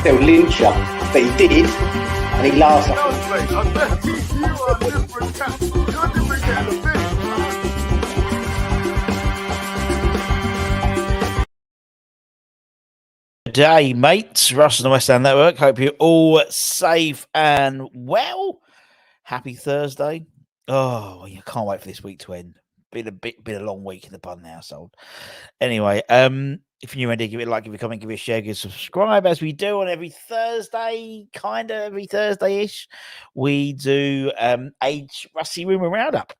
they'll lynch you. But he did, and he laughs at Good day, mates. Russ and the West Ham Network. Hope you're all safe and well. Happy Thursday. Oh, you can't wait for this week to end. Been a long week in the Bun household. Anyway, if you're new, give it a like, give it a comment, give it a share, give it a subscribe, as we do on every Thursday, kind of every Thursday-ish. We do Russy's Rumour Roundup,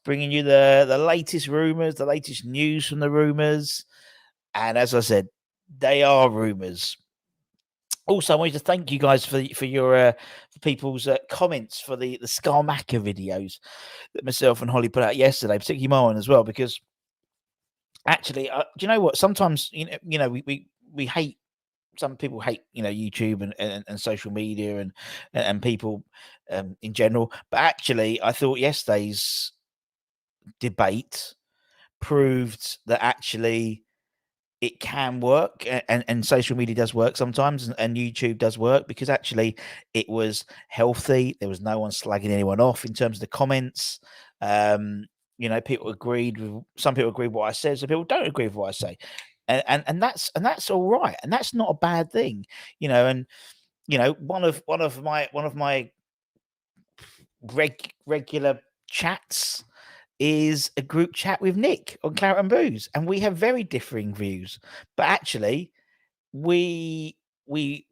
bringing you the latest rumours, the latest news from the rumours. And as I said, they are rumours. Also, I wanted to thank you guys for your for people's comments for the Skarmaka videos that myself and Holly put out yesterday, particularly Marwan as well, because actually, do you know what? Sometimes we hate. Some people hate YouTube and social media and people in general, but actually, I thought yesterday's debate proved that actually it can work, and social media does work sometimes, and YouTube does work, because actually it was healthy. There was no one slagging anyone off in terms of the comments. People agreed with, some people agree with what I said, some people don't agree with what I say, and that's all right, and that's not a bad thing, And one of my regular chats is a group chat with Nick on Claret and Booze, and we have very differing views, but actually we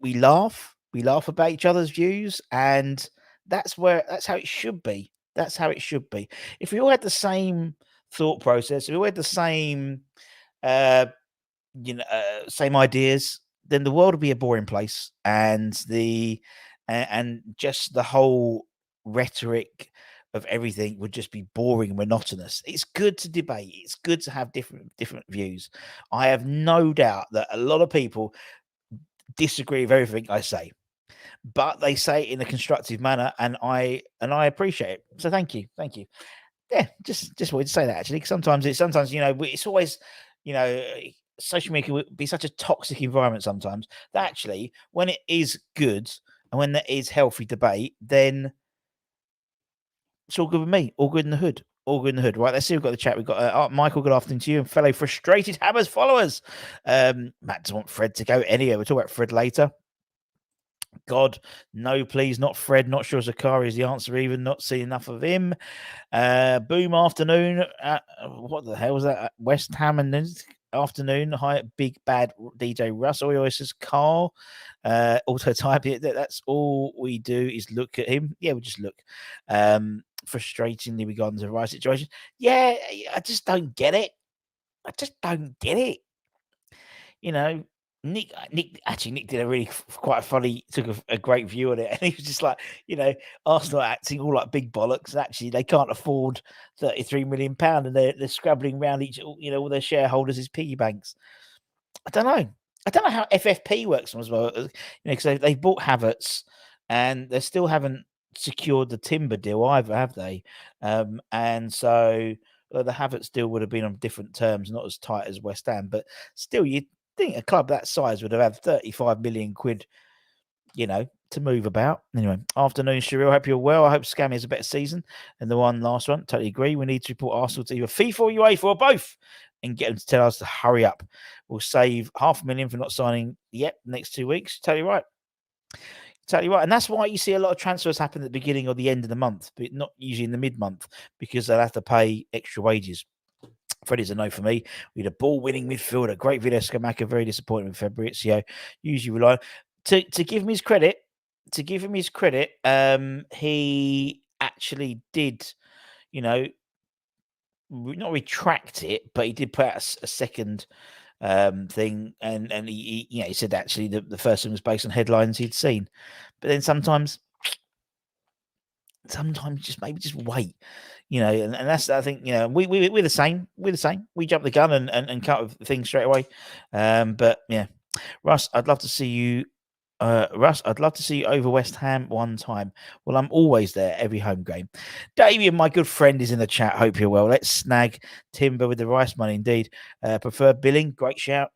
laugh about each other's views, and that's how it should be. That's how it should be. If we all had the same thought process, if we all had the same same ideas, then the world would be a boring place, and just the whole rhetoric of everything would just be boring and monotonous. It's good to debate. It's good to have different views. I have no doubt that a lot of people disagree with everything I say, but they say it in a constructive manner, and I appreciate it. So thank you. Yeah, just wanted to say that, actually, because sometimes it's always social media can be such a toxic environment sometimes, that actually when it is good and when there is healthy debate, then it's all good with me. All good in the hood. Right, let's see. We've got the chat. We've got Michael. Good afternoon to you, and fellow frustrated Hammers followers. Matt doesn't want Fred to go anywhere. We'll talk about Fred later. God, no, please, not Fred. Not sure Zakaria is the answer. Even not seen enough of him. Boom afternoon. What the hell was that? West Ham and afternoon. Hi, big bad DJ Russ. All he always says Carl. Auto type it. That's all we do is look at him. Yeah, we just look. Frustratingly, we got into the right situation. Yeah, I just don't get it. Nick did quite funny, took a great view on it, and he was just like, Arsenal acting all like big bollocks, and actually they can't afford £33 million, and they're scrabbling around all their shareholders' piggy banks. I don't know how FFP works as well, because they bought Havertz, and they still haven't secured the Timber deal either, have they? And so the Havertz deal would have been on different terms, not as tight as West Ham, but still, you'd think a club that size would have had 35 million quid, to move about. Anyway, afternoon, Cheryl. Hope you're well. I hope Scammy has a better season than the one last one. Totally agree. We need to report Arsenal to either FIFA or UEFA or both, and get them to tell us to hurry up. We'll save $500,000 for not signing yet next 2 weeks. Totally right. And that's why you see a lot of transfers happen at the beginning or the end of the month, but not usually in the mid-month, because they'll have to pay extra wages. Freddie's a no for me. We had a ball-winning midfielder. Great video, Skamaka. Very disappointed with Fabrizio. Usually rely to give him his credit. He actually did, not retract it, but he did put out a second thing, and he said actually the first one was based on headlines he'd seen, but then sometimes just wait, and that's, I think, we're the same. We jump the gun and cut things straight away. But yeah, Russ, I'd love to see you. I'd love to see you over West Ham one time. Well, I'm always there every home game. Damien, my good friend, is in the chat. Hope you're well. Let's snag Timber with the Rice money, indeed. Preferred billing, great shout.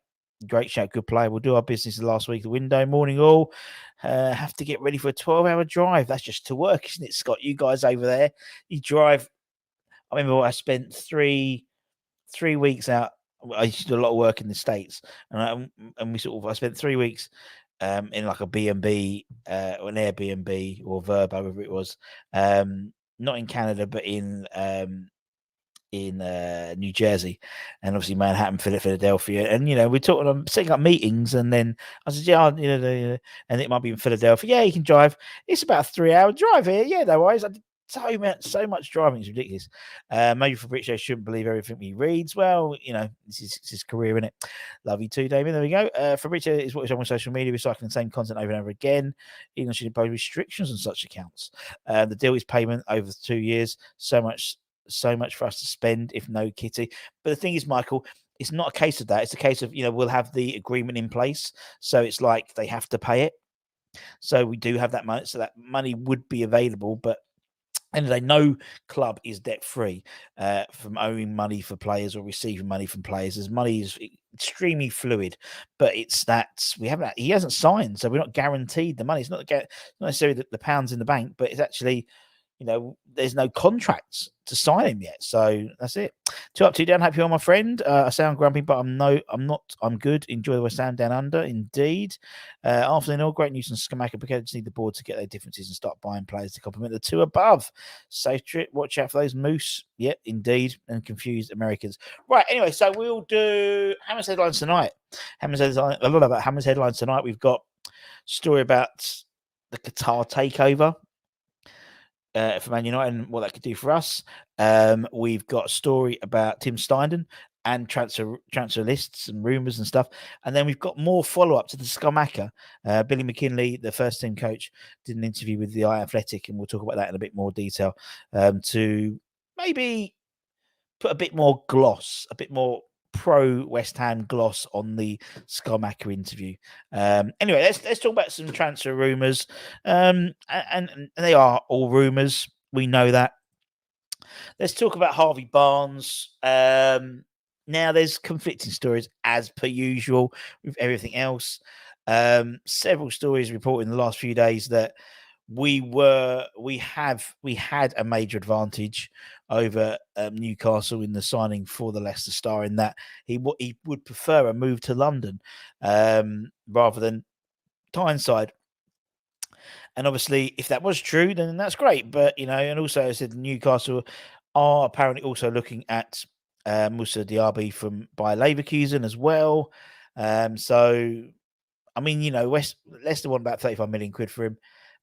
Great shout, good play. We'll do our business the last week of the window. Morning all. Have to get ready for a 12-hour drive. That's just to work, isn't it, Scott? You guys over there, you drive. I remember I spent three weeks out. I used to do a lot of work in the States, and I spent 3 weeks in like a B&B or an Airbnb or Verbo, whatever it was. Not in Canada, but in New Jersey, and obviously Manhattan, Philadelphia, and we're talking. I'm setting up meetings, and then I said, "Yeah, and it might be in Philadelphia. Yeah, you can drive. It's about a 3-hour drive here. Yeah, no worries." I did so much driving. It's ridiculous. Maybe Fabrizio shouldn't believe everything he reads. Well, this is his career, isn't it? Love you too, Damien. There we go. Fabrizio is what is on social media, recycling the same content over and over again. England should impose restrictions on such accounts. The deal is payment over 2 years. So much for us to spend, if no kitty. But the thing is, Michael, it's not a case of that. It's a case of, we'll have the agreement in place. So it's like they have to pay it. So we do have that money. So that money would be available. But end of the day, no club is debt free from owing money for players or receiving money from players. As money is extremely fluid, but it's that he hasn't signed, so we're not guaranteed the money. It's not necessarily the pounds in the bank, but it's actually, there's no contracts to sign him yet. So that's it. 2 up, 2 down. Hope you are, my friend. I sound grumpy, but I'm not. I'm good. Enjoy the West Ham down under, indeed. Afternoon, all great news on Skamaka. Because just need the board to get their differences and start buying players to complement the 2 above. Safe trip. Watch out for those moose. Yep, indeed. And confused Americans. Right. Anyway, so we'll do Hammer's headlines tonight. A lot about Hammer's headlines tonight. We've got story about the Qatar takeover for Man United and what that could do for us. We've got a story about Tim Steindl and transfer lists and rumours and stuff. And then we've got more follow-up to the Skamaka. Billy McKinley, the first team coach, did an interview with the Athletic, and we'll talk about that in a bit more detail to maybe put a bit more gloss, a bit more pro West Ham gloss on the Skamaka interview. Anyway, let's talk about some transfer rumours. And they are all rumours. We know that. Let's talk about Harvey Barnes. Now, there's conflicting stories as per usual with everything else. Several stories reported in the last few days that we had a major advantage over Newcastle in the signing for the Leicester star, in that he would prefer a move to London rather than Tyneside. And obviously, if that was true, then that's great. But and also I said Newcastle are apparently also looking at Moussa Diaby by Leverkusen as well. So I mean, Leicester want about 35 million quid for him,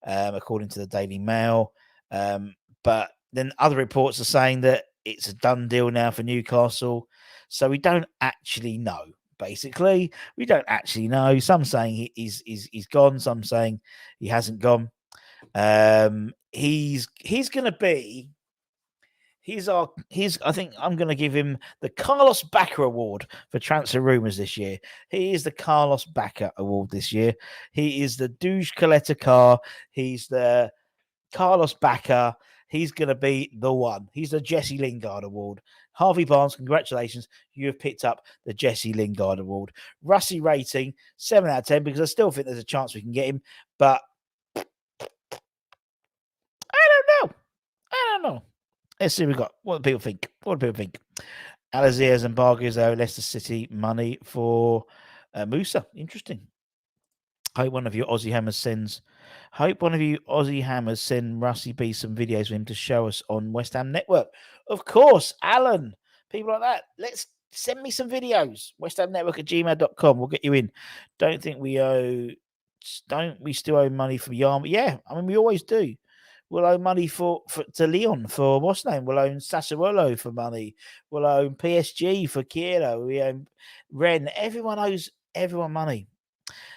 according to the Daily Mail. But then other reports are saying that it's a done deal now for Newcastle. So we don't actually know. Basically, we don't actually know. Some saying he's gone. Some saying he hasn't gone. He's going to be. I think I'm going to give him the Carlos Bacca Award for transfer rumours this year. He is the Carlos Bacca Award this year. He is the douche collector car. He's the Carlos Bacca. He's going to be the one. He's the Jesse Lingard Award. Harvey Barnes, congratulations. You have picked up the Jesse Lingard Award. Rusty rating, 7 out of 10, because I still think there's a chance we can get him. But I don't know. Let's see what we got. What do people think? Alaziers and Bargers, though. Leicester City money for Moussa. Interesting. Hope one of you Aussie Hammers send Rusty B some videos of him to show us on West Ham Network. Of course, Alan. People like that. Let's send me some videos. WestHamNetwork@gmail.com. We'll get you in. Don't we still owe money for Yarmouth? Yeah, I mean, we always do. We'll owe money to Leon for what's name. We'll own Sassuolo for money. We'll own PSG for Kieran. We own Ren. Everyone owes everyone money.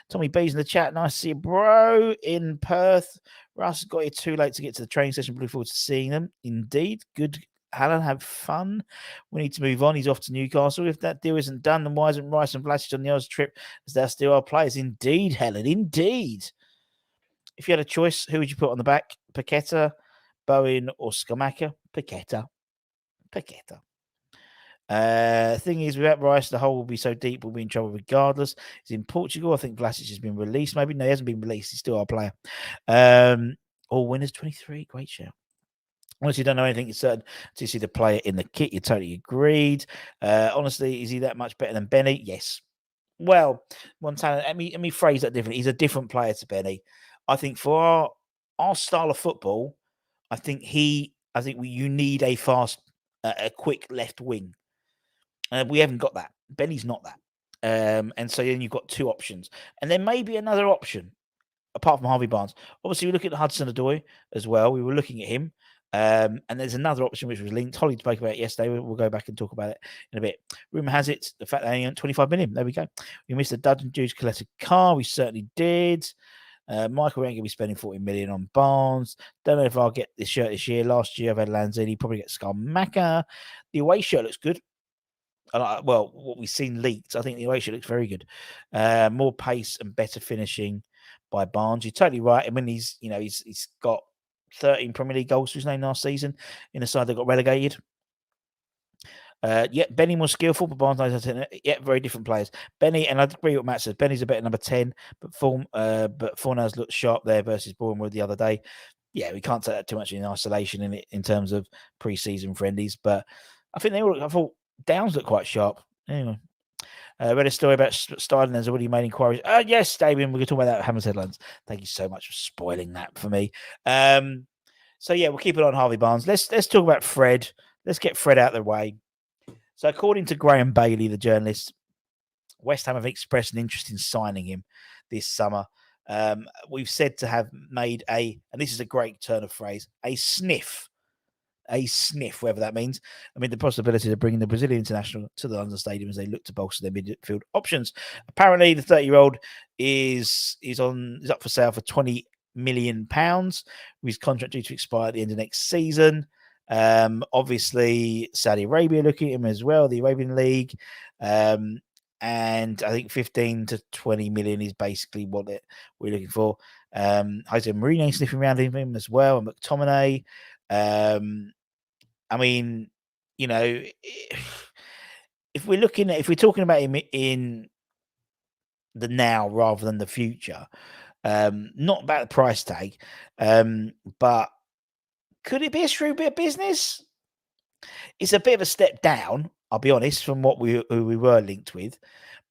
Tommy B's in the chat. Nice to see you, bro, in Perth. Russ got here too late to get to the training session. Look forward to seeing them. Indeed. Good. Alan, have fun. We need to move on. He's off to Newcastle. If that deal isn't done, then why isn't Rice and Vlasic on the Oz trip? As they're still our players. Indeed, Helen. Indeed. If you had a choice, who would you put on the back? Paqueta, Bowen, or Skamaka? Paqueta. Thing is, without Rice, the hole will be so deep, we'll be in trouble regardless. He's in Portugal. I think Vlasic has been released. Maybe no, he hasn't been released. He's still our player. All winners 23. Great shout. Honestly, don't know anything certain to see the player in the kit. You totally agreed. Honestly, is he that much better than Benny? Yes. Well, Montana, let me phrase that differently. He's a different player to Benny. I think for our style of football, you need a fast, a quick left wing. We haven't got that. Benny's not that. And so then you've got two options. And there may be another option apart from Harvey Barnes. Obviously, we look at Hudson Odoi as well. We were looking at him. And there's another option which was linked. Holly spoke about it yesterday. We'll go back and talk about it in a bit. Rumor has it the fact that they earned 25 million. There we go. We missed a Dudgeon Jews collected car. We certainly did. Michael ain't going to be spending 40 million on Barnes. Don't know if I'll get this shirt this year. Last year I've had Lanzini. Probably get Scarmacca. The away shirt looks good. Well, what we've seen leaked, I think the away shirt looks very good. More pace and better finishing by Barnes. You're totally right. I mean, he's got 13 Premier League goals to his name last season in a side that got relegated. Benny more skillful, but Barnes knows how to. Very different players. Benny, and I agree with what Matt says. Benny's a better number 10, but Fornals looked sharp there versus Bournemouth the other day. Yeah, we can't take that too much in isolation in terms of pre-season friendlies, but I think I thought Downs looked quite sharp. Anyway. Read a story about Styling has already made inquiries. Yes, Damien, we're going to talk about that at Hammers Headlines. Thank you so much for spoiling that for me. So yeah, we'll keep it on Harvey Barnes. Let's talk about Fred. Let's get Fred out of the way. So according to Graham Bailey, the journalist, West Ham have expressed an interest in signing him this summer. We've said to have made and this is a great turn of phrase, a sniff, whatever that means. I mean, the possibility of bringing the Brazilian international to the London Stadium as they look to bolster their midfield options. Apparently, the 30-year-old is up for sale for £20 million, with his contract due to expire at the end of next season. Obviously, Saudi Arabia looking at him as well, the Arabian League. And I think 15 to 20 million is basically what we're looking for. Jose Mourinho sniffing around him as well, and McTominay. I mean, if we're talking about him in the now rather than the future, not about the price tag, but could it be a shrewd bit of business? It's a bit of a step down, I'll be honest, from who we were linked with.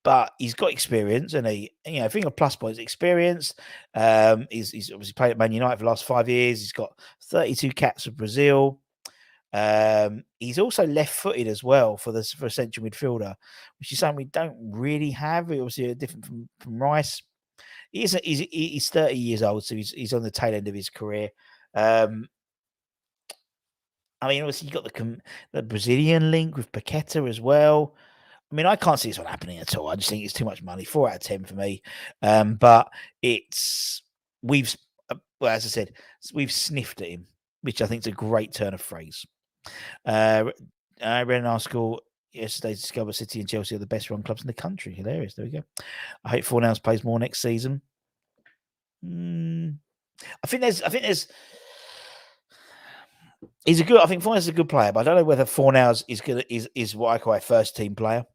But he's got experience, and I think a plus point is experience. He's obviously played at Man United for the last 5 years. He's got 32 caps for Brazil. He's also left-footed as well for a central midfielder, which is something we don't really have. Obviously, different from Rice. He's 30 years old, so he's on the tail end of his career. I mean, obviously, you got the Brazilian link with Paqueta as well. I mean, I can't see this one happening at all. I just think it's too much money. 4 out of 10 for me. But as I said, we've sniffed at him, which I think is a great turn of phrase. I read an article yesterday to discover City and Chelsea are the best run clubs in the country. Hilarious. There we go. I hope Fornals plays more next season. I think Fornals is a good player, but I don't know whether Fornals is what I call a first team player.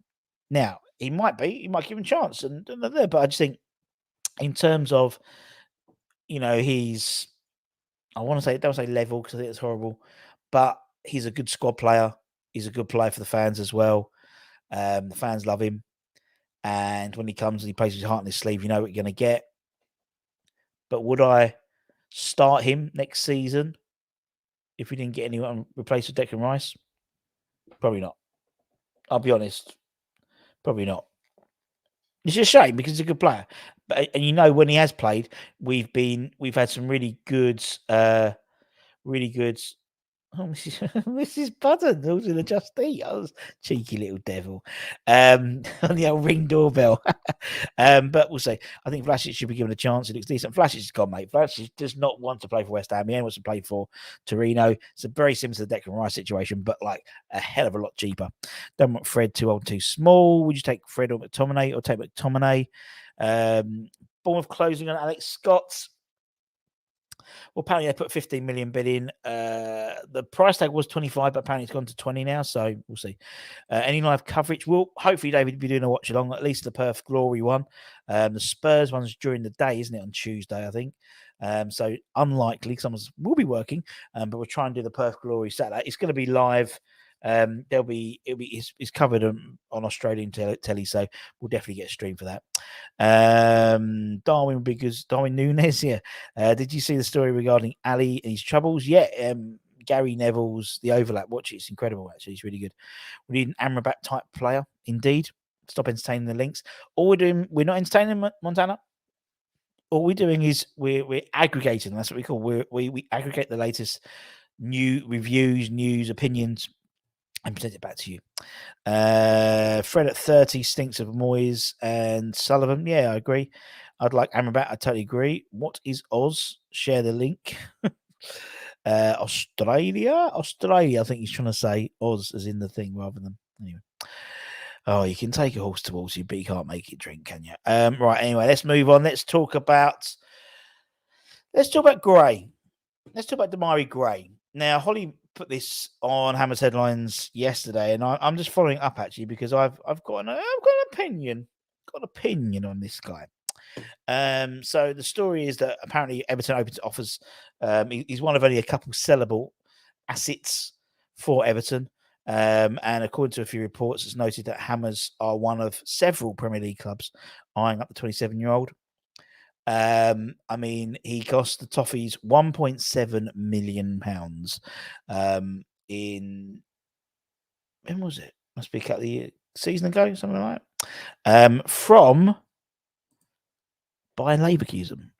Now, he might be. He might give him a chance, but I just think in terms of, he's, don't say level because I think it's horrible, but he's a good squad player. He's a good player for the fans as well. The fans love him, and when he comes and he plays his heart on his sleeve, you know what you're going to get. But would I start him next season if we didn't get anyone replaced with Declan Rice? Probably not. I'll be honest. Probably not. It's a shame because he's a good player. But when he has played, we've had some really good. Oh, Mrs. Button, who's in the Just Eat. Oh, cheeky little devil. On the old ring doorbell. But we'll see. I think Vlasic should be given a chance. It looks decent. Vlasic is gone, mate. Vlasic does not want to play for West Ham. He only wants to play for Torino. It's a very similar to the Declan Rice situation, but like a hell of a lot cheaper. Don't want Fred too old, too small. Would you take Fred or McTominay, or take McTominay? Bournemouth closing on Alex Scott. Well, apparently they put 15 million bid in. The price tag was 25, but apparently it's gone to 20 now. So we'll see. Any live coverage? Will hopefully David be doing a watch along, at least the Perth Glory one. The Spurs one's during the day, isn't it? On Tuesday, I think. So unlikely, someone will be working, but we'll try and do the Perth Glory Saturday. It's going to be live. It's covered on Australian telly, so we'll definitely get a stream for that. Darwin Núñez, yeah. Did you see the story regarding Ali and his troubles? Yeah. Gary Neville's The Overlap. Watch it. It's incredible, actually. It's really good. We need an Amrabat type player, indeed. Stop entertaining the links. All we're doing, we're not entertaining Montana. All we're doing is we're aggregating. That's what we call. We aggregate the latest new reviews, news, opinions, and present it back to you. Fred at 30 stinks of Moyes and Sullivan. Yeah, I agree. I'd like Amrabat. I totally agree. What is Oz? Share the link. Australia. I think he's trying to say Oz as in the thing rather than anyway. Oh, you can take a horse to water, but you can't make it drink, can you? Right. Anyway, let's move on. Let's talk about Gray. Let's talk about Demarai Gray. Now, Holly put this on Hammer's headlines yesterday, and I'm just following up actually because I've got an opinion. Got an opinion on this guy. So the story is that apparently Everton opens offers. He's one of only a couple sellable assets for Everton. And according to a few reports, it's noted that Hammers are one of several Premier League clubs eyeing up the 27-year-old. I mean, he cost the Toffees £1.7 million. When was it? Must be a couple of years, season ago, something like that. From Bayer Leverkusen.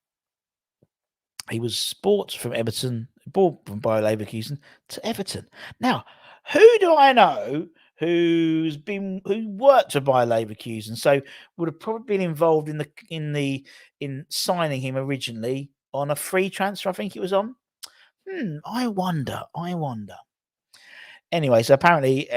He was bought from Everton, bought from Bayer Leverkusen to Everton. Now, who do I know who worked for Bayer Leverkusen, so would have probably been involved in signing him originally on a free transfer? I think it was on. I wonder. Anyway, so apparently,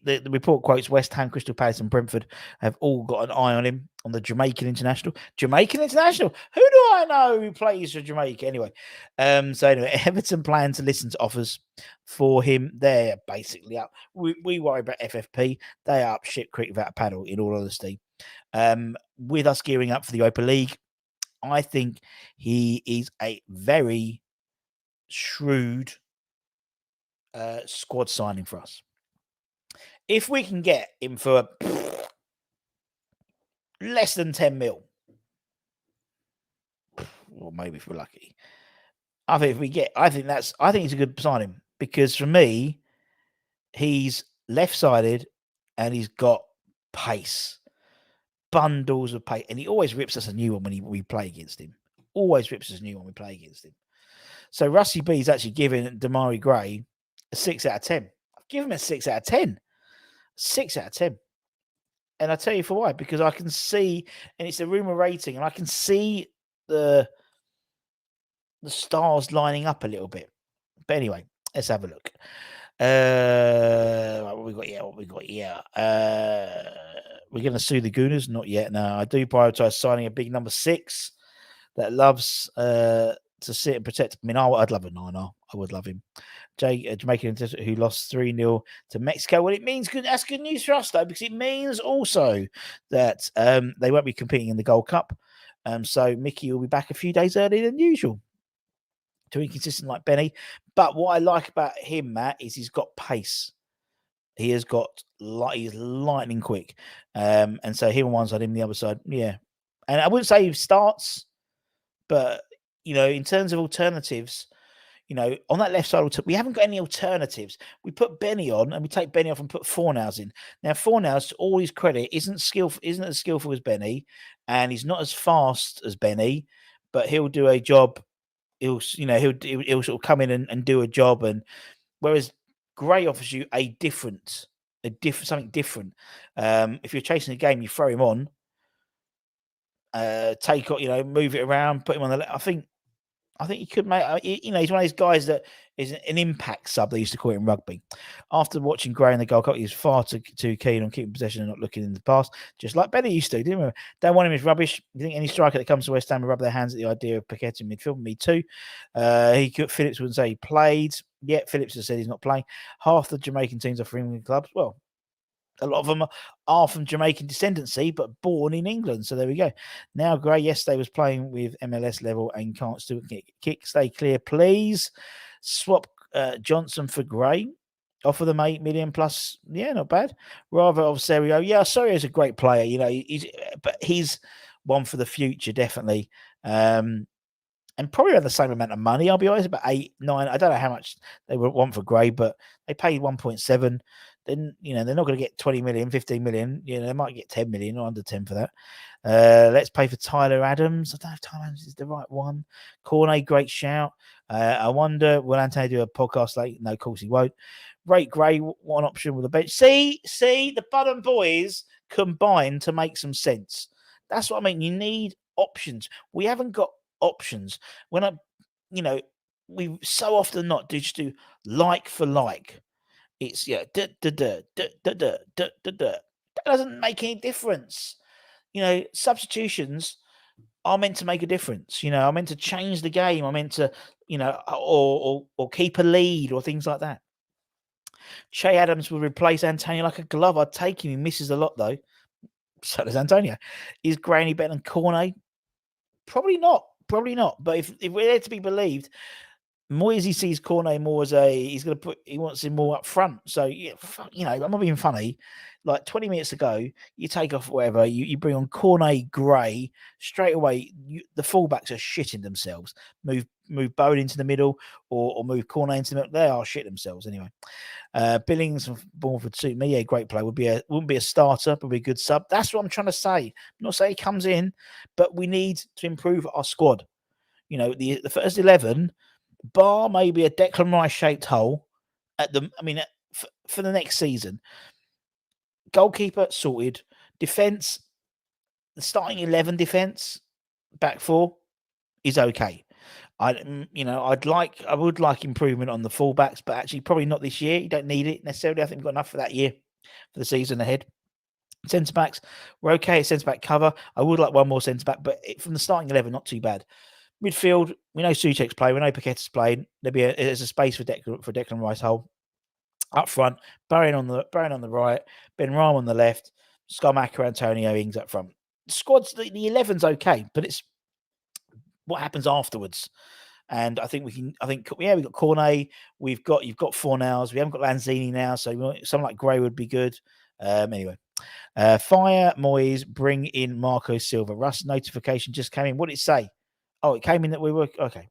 the report quotes West Ham, Crystal Palace, and Brentford have all got an eye on him on the Jamaican International. Jamaican International? Who do I know who plays for Jamaica? Anyway, so anyway, Everton plan to listen to offers for him. They're basically up. We worry about FFP. They are up shit creek without a paddle, in all honesty. With us gearing up for the Europa League, I think he is a very shrewd squad signing for us. If we can get him for less than 10 mil, or maybe if we're lucky, I think he's a good signing because for me, he's left-sided and he's got pace, bundles of pace, and he always rips us a new one when we play against him. Always rips us a new one when we play against him. So Rusty B's actually giving Demarai Gray a 6 out of 10. I've given him a 6 out of 10. 6 out of 10. And I'll tell you for why. Because I can see, and it's a rumour rating, and I can see the stars lining up a little bit. But anyway, let's have a look. What we got here? We're going to sue the Gooners? Not yet. No, I do prioritise signing a big number 6 that loves to sit and protect. I mean, I'd love a 9R. I would love him. Jamaican who lost 3-0 to Mexico. Well, it means good. That's good news for us, though, because it means also that they won't be competing in the Gold Cup. So Mickey will be back a few days earlier than usual. Too inconsistent like Benny. But what I like about him, Matt, is he's got pace. He's lightning quick. And so him on one side, him on the other side. Yeah. And I wouldn't say he starts, but, in terms of alternatives, on that left side, we haven't got any alternatives. We put Benny on and we take Benny off and put Fornals in. Now, Fornals, to all his credit, isn't as skillful as Benny, and he's not as fast as Benny, but he'll do a job. He'll sort of come in and do a job. And whereas Gray offers you something different. If you're chasing a game, you throw him on, move it around, put him on the left. I think he could make. He's one of those guys that is an impact sub, they used to call it in rugby. After watching Gray in the Gold Cup, he was far too keen on keeping possession and not looking in the past, just like Benny used to. Didn't we? Don't want him is rubbish. You think any striker that comes to West Ham will rub their hands at the idea of Paqueta in midfield? Me too. Phillips wouldn't say he played. Yeah, Phillips has said he's not playing. Half the Jamaican teams are for England clubs. Well, a lot of them are from Jamaican descendancy, but born in England. So there we go. Now, Gray yesterday was playing with MLS level and can't still kick. Stay clear, please. Swap Johnson for Gray. Offer them 8 million plus. Yeah, not bad. Rather of Serio. Yeah, sorry, he's a great player. But he's one for the future, definitely. And probably around the same amount of money, I'll be honest, about 8, 9. I don't know how much they would want for Gray, but they paid 1.7. Then, they're not going to get 20 million, 15 million. They might get 10 million or under 10 for that. Let's pay for Tyler Adams. I don't know if Tyler Adams is the right one. Cornet, great shout. I wonder, will Antonio do a podcast late? No, of course he won't. Rate Gray, one option with a bench. See, the Button boys combine to make some sense. That's what I mean. You need options. We haven't got options. We so often not just do like for like. It's that doesn't make any difference. Substitutions are meant to make a difference. I'm meant to change the game. I'm meant to, or keep a lead or things like that. Che Adams will replace Antonio like a glove. I'd take him. He misses a lot though. So does Antonio. Is Granny better than Cornet? Probably not. But if we're there to be believed, Moisey sees Cornet more as he wants him more up front. So, yeah, I'm not being funny. Like 20 minutes ago, you take off whatever, you bring on Cornet, Gray, straight away, the fullbacks are shitting themselves. Move Bowen into the middle or move Cornet into the middle. They are shitting themselves anyway. Billings and Bournemouth would suit me. Yeah, great play. Wouldn't be a starter, but be a good sub. That's what I'm trying to say. I'm not saying he comes in, but we need to improve our squad. The first 11, bar maybe a Declan Rice shaped hole for the next season. Goalkeeper sorted. Defense, the starting 11 defense, back four is okay. I would like improvement on the fullbacks, but actually probably not this year. You don't need it necessarily. I think we've got enough for that year, for the season ahead. Centre backs, we're okay at centre back cover. I would like one more centre back, but from the starting 11, not too bad. Midfield, we know Souček's playing, we know Paqueta's playing. There's a space for Declan Rice hole. Up front, Barron on the right, Ben Rahm on the left, Scarmacker, Antonio Ings up front. Squad's the 11's okay, but it's what happens afterwards. And I think we've got Cornet, you've got Fornals, we haven't got Lanzini now, so someone like Gray would be good. Anyway. Fire Moyes, bring in Marco Silva. Russ notification just came in. What did it say? Oh, it came in that we were okay.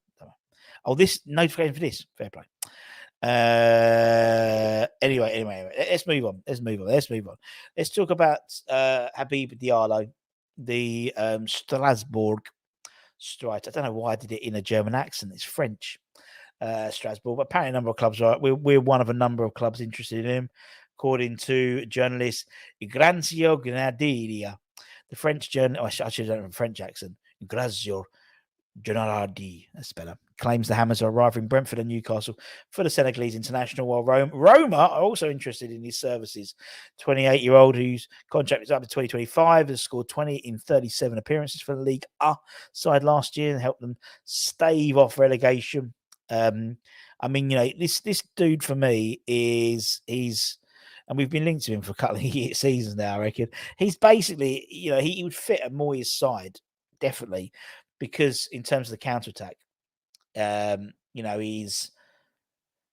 Oh, this notification for this. Fair play. Anyway, let's move on. Let's talk about Habib Diallo, the Strasbourg striker. I don't know why I did it in a German accent. It's French, Strasbourg, but apparently a number of clubs are. We're one of a number of clubs interested in him, according to journalist Ignacio Granaderia, the French journalist. I should have done a French accent. Ignacio Gennardi, that's better, claims the Hammers are arriving Brentford and Newcastle for the Senegalese international, while Roma are also interested in his services. 28-year-old whose contract is up to 2025 has scored 20 in 37 appearances for the League A side last year and helped them stave off relegation. This dude for me he's and we've been linked to him for a couple of seasons now, I reckon. He's basically, he would fit a Moyes side, definitely, because in terms of the counter-attack, he's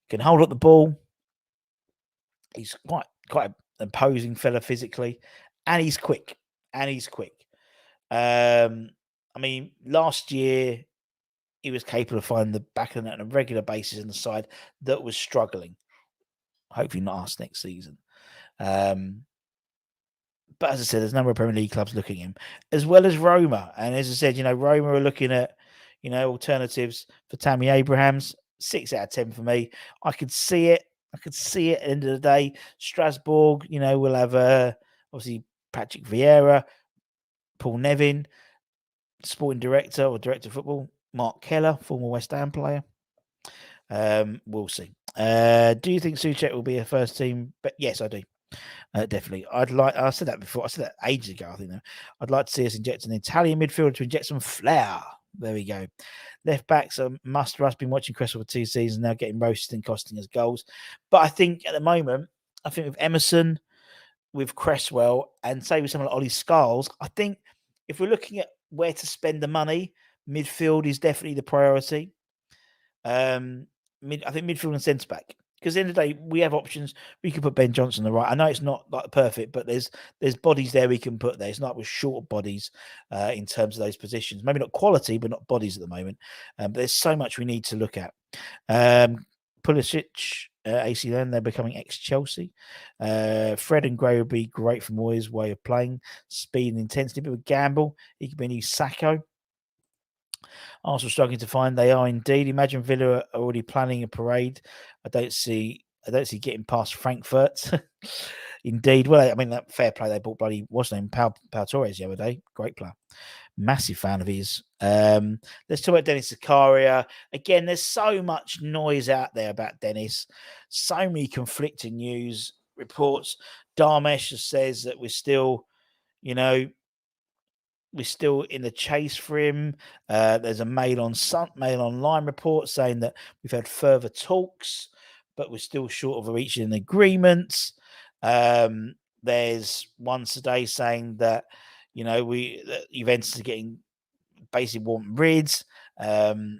can hold up the ball. He's quite an imposing fella physically, and he's quick. Last year he was capable of finding the back of the net on a regular basis in the side that was struggling. Hopefully not us next season. But as I said, there's a number of Premier League clubs looking at him, as well as Roma. And as I said, Roma are looking at, alternatives for Tammy Abrahams. 6 out of 10 for me. I could see it. At the end of the day. Strasbourg, we'll have obviously Patrick Vieira, Paul Nevin, sporting director or director of football, Mark Keller, former West Ham player. We'll see. Do you think Souček will be a first team? But yes, I do. Definitely. I said that before. I said that ages ago, I think. I'd like to see us inject an Italian midfielder to inject some flair. There we go. Left backs are must. Russ been watching Cresswell for 2 seasons now, getting roasted and costing us goals. But I think at the moment, I think with Emerson, with Cresswell, and say with someone like Ollie Scarles, I think if we're looking at where to spend the money, midfield is definitely the priority. I think midfield and centre back. Because at the end of the day, we have options. We could put Ben Johnson on the right. I know it's not like perfect, but there's bodies there we can put there. It's not with short bodies in terms of those positions. Maybe not quality, but not bodies at the moment. But there's so much we need to look at. Pulisic, AC then they're becoming ex-Chelsea. Fred and Gray would be great for Moyes' way of playing. Speed and intensity, but with gamble. He could be a new Sacco. Arsenal struggling to find. They are indeed. Imagine Villa are already planning a parade. I don't see getting past Frankfurt. Indeed. Well, I mean, that fair play. They bought bloody, what's his name? Pau Torres the other day. Great player. Massive fan of his. Let's talk about Denis Zakaria. Again, there's so much noise out there about Denis. So many conflicting news reports. Darmesh says that we're still in the chase for him. There's a Mail Online report saying that we've had further talks, but we're still short of reaching an agreement. There's one today saying that that Juventus are getting basically want rids. The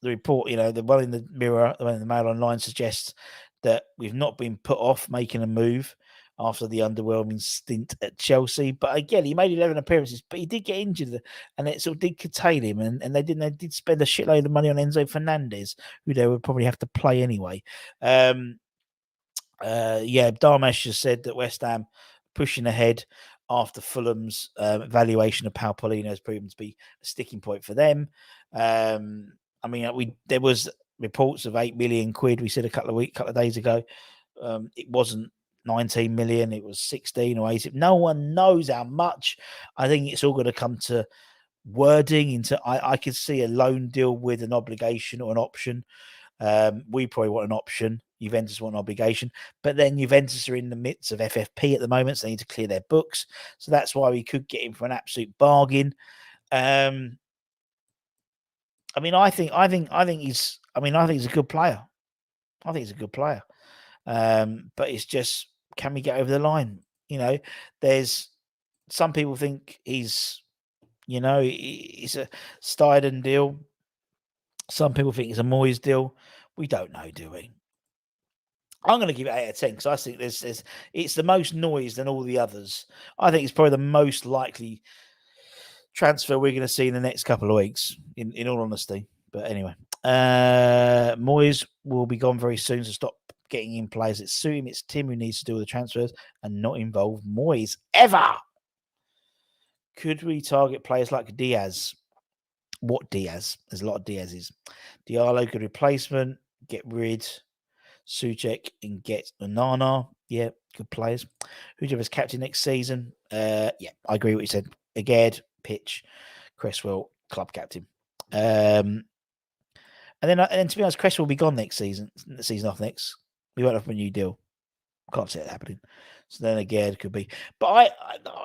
report, the one in the Mirror, the one in the Mail Online suggests that we've not been put off making a move after the underwhelming stint at Chelsea. But again, he made 11 appearances, but he did get injured and it sort of did curtail him. And they did spend a shitload of money on Enzo Fernandez, who they would probably have to play anyway. Darmesh has said that West Ham pushing ahead after Fulham's valuation of Paulino has proven to be a sticking point for them. There was reports of 8 million quid. We said a couple of days ago. It wasn't 19 million. It was 16 or 18. No one knows how much. I think it's all going to come to wording. I could see a loan deal with an obligation or an option. We probably want an option. Juventus want an obligation, but then Juventus are in the midst of FFP at the moment, so they need to clear their books. So that's why we could get him for an absolute bargain. I think he's a good player. I think he's a good player. But it's just, can we get over the line? There's some people think he's a Steiden deal. Some people think it's a Moyes deal. We don't know, do we? I'm going to give it 8 out of 10 because I think it's the most noise than all the others. I think it's probably the most likely transfer we're going to see in the next couple of weeks, in all honesty. But anyway, Moyes will be gone very soon, so stop getting in players that suit him. It's Tim who needs to do all the transfers and not involve Moyes ever. Could we target players like Diaz? What Diaz? There's a lot of Diaz's. Diallo, good replacement. Get rid. Souček and get Onana. Yeah, good players. Who'd you have as captain next season? I agree with what you said. Aged, Pitch, Cresswell, club captain. And then to be honest, Cresswell will be gone next season. The season off next. We won't have a new deal. Can't see it happening. So then again, it could be. But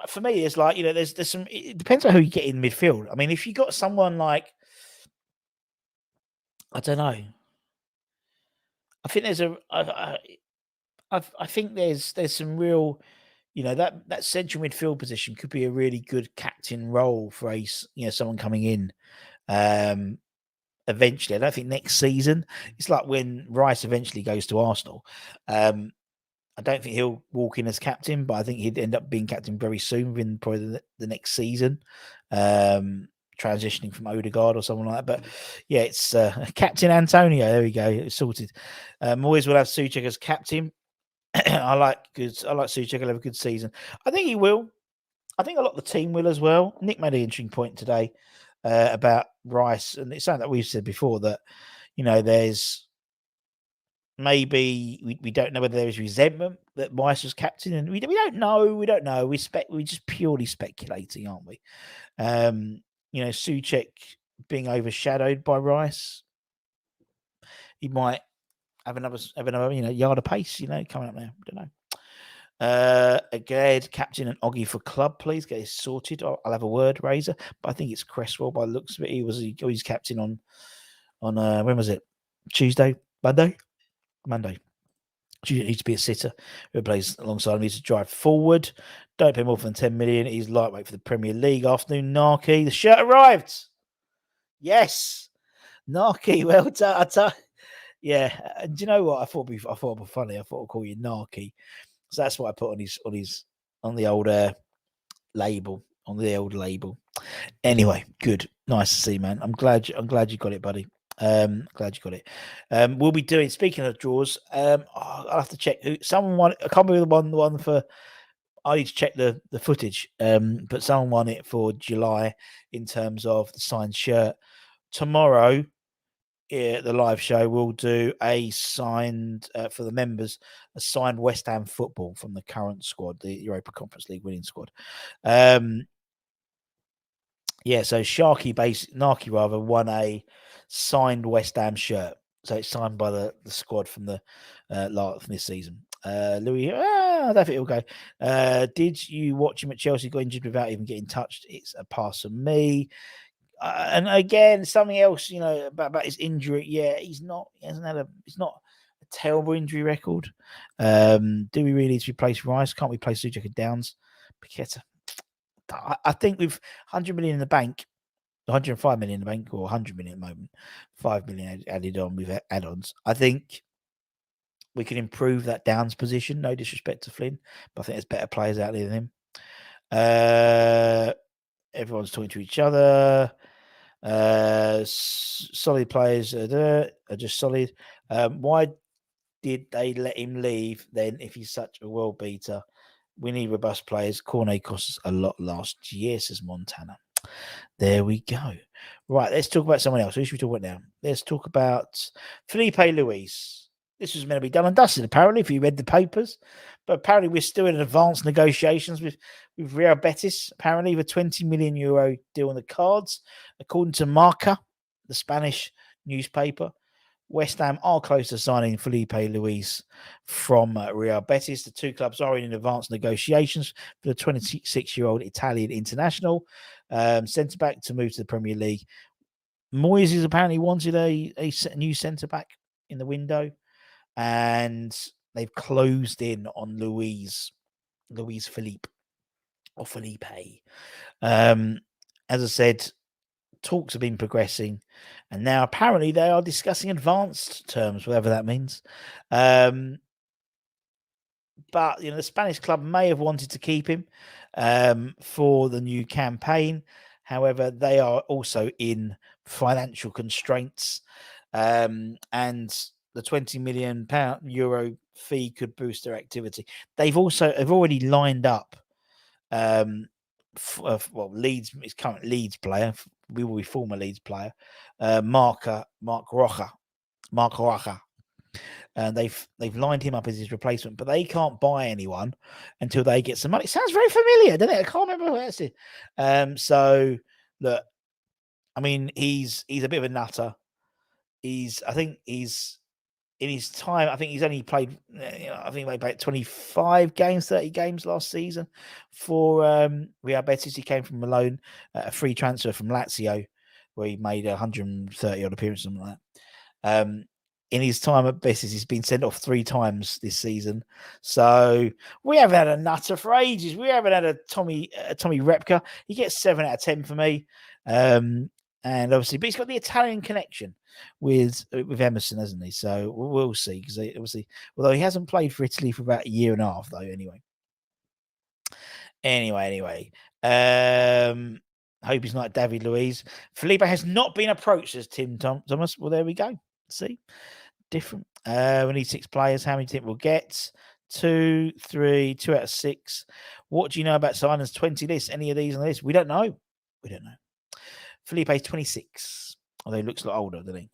for me, it's like, there's some. It depends on who you get in midfield. I mean, if you got someone like, I don't know. I think there's some real, that central midfield position could be a really good captain role for someone coming in. Eventually, I don't think next season. It's like when Rice eventually goes to Arsenal. I don't think he'll walk in as captain, but I think he'd end up being captain very soon, within probably the next season. Transitioning from Odegaard or someone like that. But yeah, it's Captain Antonio. There we go. It's sorted. Moyes will have Souček as captain. I like Souček. He'll have a good season. I think he will. I think a lot of the team will as well. Nick made an interesting point today about Rice, and it's something that we've said before, that there's maybe we don't know whether there is resentment that Rice was captain, and we don't know. We don't know. We're just purely speculating, aren't we? Souček being overshadowed by Rice. he might have another yard of pace, coming up now. I don't know. Again, captain and Oggy for club, please get it sorted. I'll have a word, Razor, but I think it's Cresswell by the looks of it. He's captain on when was it? Tuesday, Monday. He needs to be a sitter who plays alongside him. He needs to drive forward. Don't pay more than 10 million. He's lightweight for the Premier League. Afternoon, Narky. The shirt arrived. Yes, Narky. Well done. Yeah. Do you know what? I thought it'd be funny. I thought I'd call you Narky. So that's what I put on the old label. On the old label. Anyway, good. Nice to see, man. I'm glad you got it, buddy. Glad you got it. We'll be doing. Speaking of draws, I'll have to check who. Someone won. I can't remember the one for. I need to check the footage. But someone won it for July in terms of the signed shirt. Tomorrow, the live show, we'll do a signed for the members, a signed West Ham football from the current squad, the Europa Conference League winning squad. Yeah, so Narky won a signed West Ham shirt. So it's signed by the squad from the from this season. Louis, I don't think it'll go. Did you watch him at Chelsea? Got injured without even getting touched. It's a pass from me. And again, something else, about his injury. Yeah, it's not a terrible injury record. Do we really need to replace Rice? Can't we replace Suchek and Downs? Paqueta. I think with 100 million in the bank, 105 million in the bank, or 100 million at the moment, 5 million added on with add-ons, I think we can improve that Downs position. No disrespect to Flynn, but I think there's better players out there than him. Everyone's talking to each other. Solid players are just solid. Why did they let him leave then if he's such a world beater? We need robust players. Cornet cost us a lot last year, says Montana. There we go. Right, let's talk about someone else. Who should we talk about now? Let's talk about Felipe Luis. This was meant to be done and dusted, apparently, if you read the papers. But apparently we're still in advanced negotiations with Real Betis. Apparently, with a 20 million euro deal on the cards. According to Marca, the Spanish newspaper, West Ham are close to signing Felipe Luis from Real Betis. The two clubs are in advanced negotiations for the 26-year-old Italian international centre-back to move to the Premier League. Moyes has apparently wanted a new centre-back in the window, and they've closed in on Luiz Felipe, or Felipe. As I said, talks have been progressing, and now apparently they are discussing advanced terms, whatever that means. But the Spanish club may have wanted to keep him for the new campaign. However, they are also in financial constraints, and the 20 million euro fee could boost their activity. They've already lined up. Leeds, his current Leeds player, we will be former Leeds player, Mark Rocha, and they've lined him up as his replacement, but they can't buy anyone until they get some money. It sounds very familiar, doesn't it? I can't remember who that's it. So look, I mean, he's a bit of a nutter. I think he's in his time. I think he's only played. I think he played 25 games, 30 games last season for Real Betis. He came from Malone, a free transfer from Lazio, where he made 130 odd appearances, something like that. In his time at Betis, he's been sent off 3 times this season. So we haven't had a nutter for ages. We haven't had a Tommy Repka. He gets 7 out of 10 for me. And obviously, but he's got the Italian connection with Emerson, hasn't he? So we'll see. Because obviously, although he hasn't played for Italy for about a year and a half, though. Anyway. Hope he's not David Luiz. Felipe has not been approached, says Tim Thomas. Well, there we go. See, different. We need 6 players. How many do you think we'll get? 2, 3, 2 out of 6. What do you know about Simon's 20 list? Any of these on the list? We don't know. Felipe's 26, although he looks a lot older, doesn't he?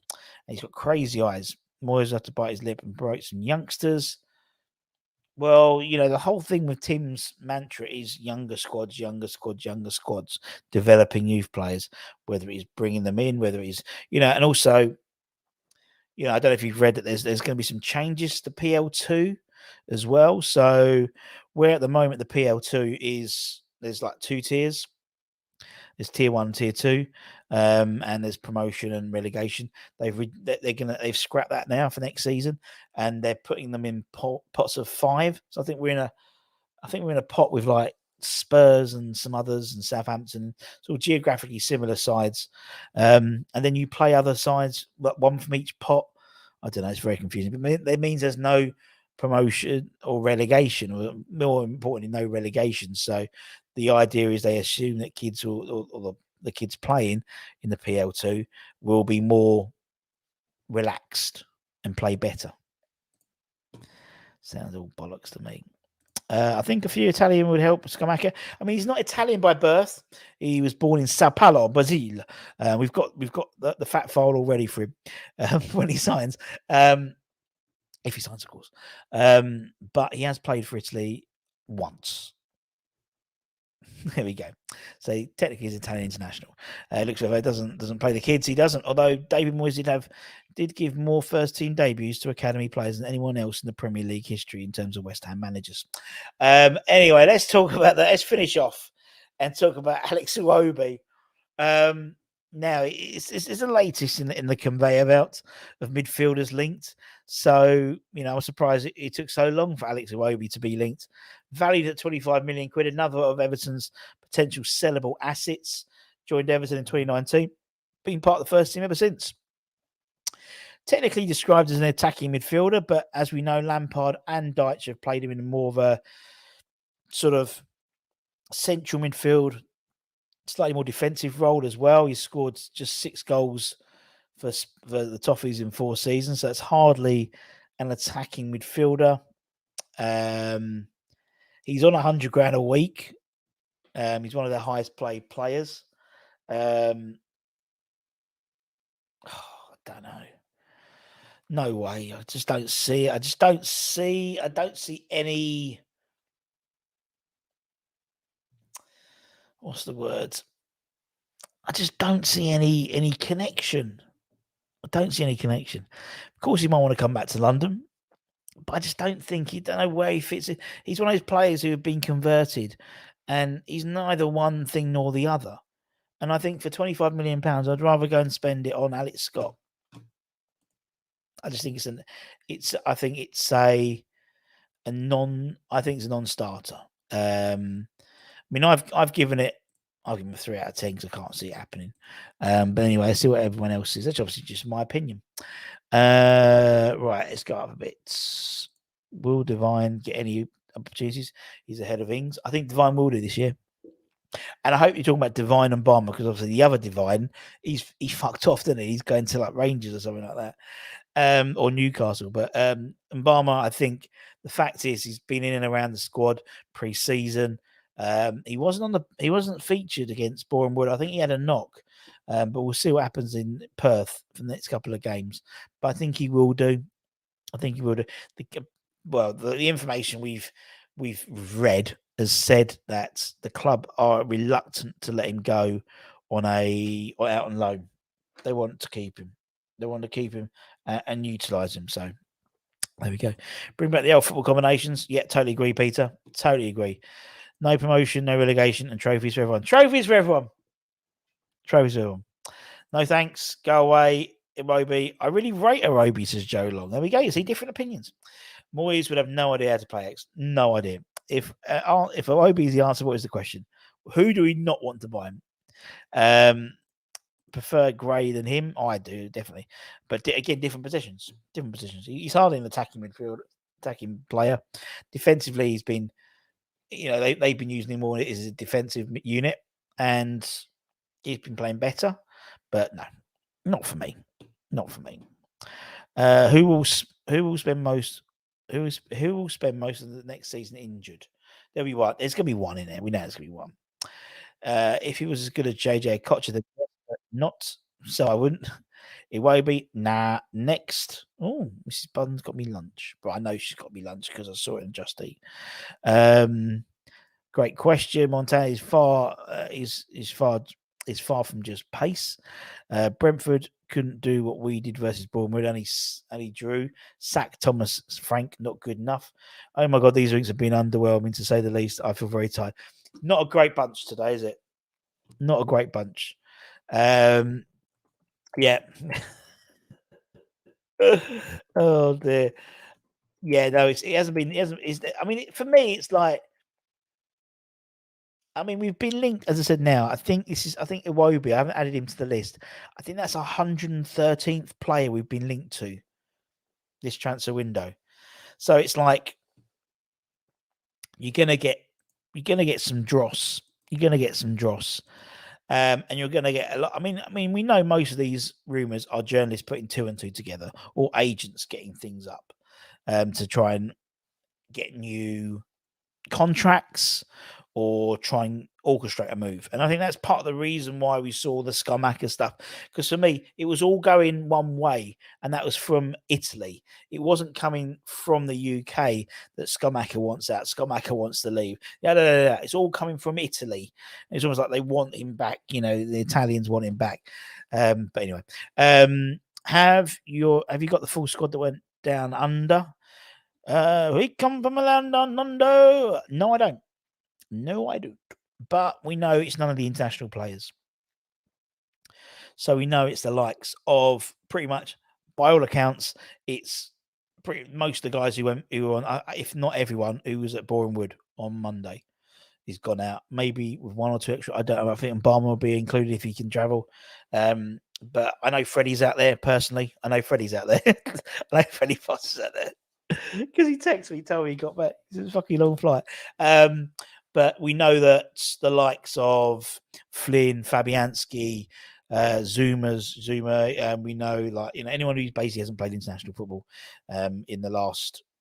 And he's got crazy eyes. Moyes have to bite his lip and promote some youngsters. Well, the whole thing with Tim's mantra is younger squads, developing youth players, whether he's bringing them in, whether he's, and also I don't know if you've read that there's going to be some changes to PL2 as well. So where at the moment the PL2 there's like 2 tiers. There's tier 1, tier 2, and there's promotion and relegation. They've scrapped that now for next season, and they're putting them in pots of 5. So I think we're in a pot with like Spurs and some others and Southampton, sort of geographically similar sides, and then you play other sides, but one from each pot. I don't know, it's very confusing, but that means there's no promotion or relegation, or more importantly, no relegation. So the idea is they assume that kids or the kids playing in the PL2 will be more relaxed and play better. Sounds all bollocks to me. I think a few Italian would help Scamacca. I mean, he's not Italian by birth. He was born in Sao Paulo, Brazil. We've got the fat file already for him when he signs. If he signs, of course. But he has played for Italy once. There we go. So technically he's Italian international. Looks like he doesn't play the kids. He doesn't. Although David Moyes did give more first team debuts to academy players than anyone else in the Premier League history in terms of West Ham managers. Anyway, let's talk about that. Let's finish off and talk about Alex Iwobi. Now it's the latest in the conveyor belt of midfielders linked. So I was surprised it took so long for Alex Iwobi to be linked. Valued at 25 million quid, another of Everton's potential sellable assets. Joined Everton in 2019, been part of the first team ever since. Technically described as an attacking midfielder, but as we know, Lampard and Dyche have played him in more of a sort of central midfield, slightly more defensive role as well. He scored just 6 goals for the Toffees in 4 seasons, so it's hardly an attacking midfielder. He's on 100 grand a week. He's one of their highest paid players. I don't know. No way. I just don't see it. I don't see any. What's the word? I just don't see any connection. I don't see any connection. Of course, he might want to come back to London, but I just don't know where he fits in. He's one of those players who have been converted, and he's neither one thing nor the other. And I think for £25 million, I'd rather go and spend it on Alex Scott. I just think it's a non-starter. I mean, I've given him a 3 out of 10 because I can't see it happening. But anyway, I see what everyone else is. That's obviously just my opinion. Right, let's go up a bit. Will Divine get any opportunities? He's ahead of Ings. I think Divine will do this year. And I hope you're talking about Divine and Barmer, because obviously the other Divine, he fucked off, didn't he? He's going to like Rangers or something like that, or Newcastle. But Barmer, I think the fact is he's been in and around the squad pre-season. He wasn't featured against Boreham Wood. I think he had a knock, but we'll see what happens in Perth for the next couple of games. But I think he will do. The information we've read has said that the club are reluctant to let him go out on loan. They want to keep him. And utilise him. So there we go. Bring back the old football combinations. Yeah, totally agree, Peter. Totally agree. No promotion, no relegation, and trophies for everyone. No thanks. Go away, Iwobi. I really rate Iwobi, says Joe Long. There we go. You see different opinions. Moyes would have no idea how to play X. No idea. If Iwobi is the answer, what is the question? Who do we not want to buy him? Prefer Gray than him? I do, definitely. But again, different positions. He's hardly an attacking player. Defensively, he's been, they've been using him more as a defensive unit, and he's been playing better. But no, not for me. Who will spend most? Who will spend most of the next season injured? There'll be one. There's going to be one in there. We know there's going to be one. If he was as good as JJ Kocher, then not. So I wouldn't. It won't be. Nah. Next. Oh, Mrs. Budden's got me lunch, but I know she's got me lunch because I saw it in Just Eat. Great question. Montana is far is far from just pace. Brentford couldn't do what we did versus Bournemouth, only drew. Sack Thomas Frank, not good enough. Oh my God, these weeks have been underwhelming to say the least. I feel very tired. Not a great bunch today, is it? Not a great bunch. Yeah. Oh dear. Yeah, no, it hasn't been. It hasn't. I mean, for me, it's like. I mean, we've been linked, as I said. Now, I think Iwobi. I haven't added him to the list. I think that's 113th player we've been linked to this transfer window. So it's like you're gonna get some dross. You're gonna get some dross. And you're going to get a lot. I mean, we know most of these rumors are journalists putting two and two together, or agents getting things up to try and get new contracts or try and orchestrate a move. And I think that's part of the reason why we saw the Skamaka stuff. Because for me, it was all going one way, and that was from Italy. It wasn't coming from the UK that Skamaka wants out. Skamaka wants to leave. Yeah. It's all coming from Italy. It's almost like they want him back. You know, the Italians want him back. But anyway, have you got the full squad that went down under? We come from a land down under. No, I don't. No, I don't. But we know it's none of the international players. So we know it's the likes of pretty much, by all accounts, it's most of the guys who were on, if not everyone, who was at Boreham Wood on Monday is gone out. Maybe with one or two extra. I don't know. I think Barmer will be included if he can travel. But I know Freddie's out there personally. I know Freddie's out there. I know Freddie Foss is out there. Because he texted me, told me he got back. It's a fucking long flight. But we know that the likes of Flynn, Fabianski, Zuma, we know anyone who basically hasn't played international football in the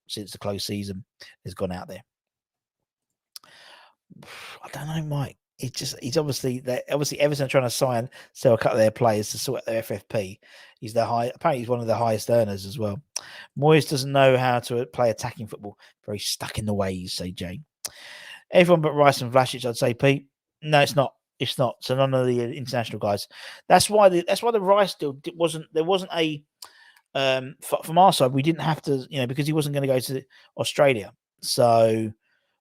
since the closed season has gone out there. I don't know, Mike. He's obviously Everton are trying to sell a couple of their players to sort out their FFP. Apparently he's one of the highest earners as well. Moyes doesn't know how to play attacking football. Very stuck in the ways, say Jane. Everyone but Rice and Vlasic, I'd say, Pete. No, it's not. It's not. So none of the international guys. That's why the Rice deal wasn't. There wasn't a from our side. We didn't have to, because he wasn't going to go to Australia. So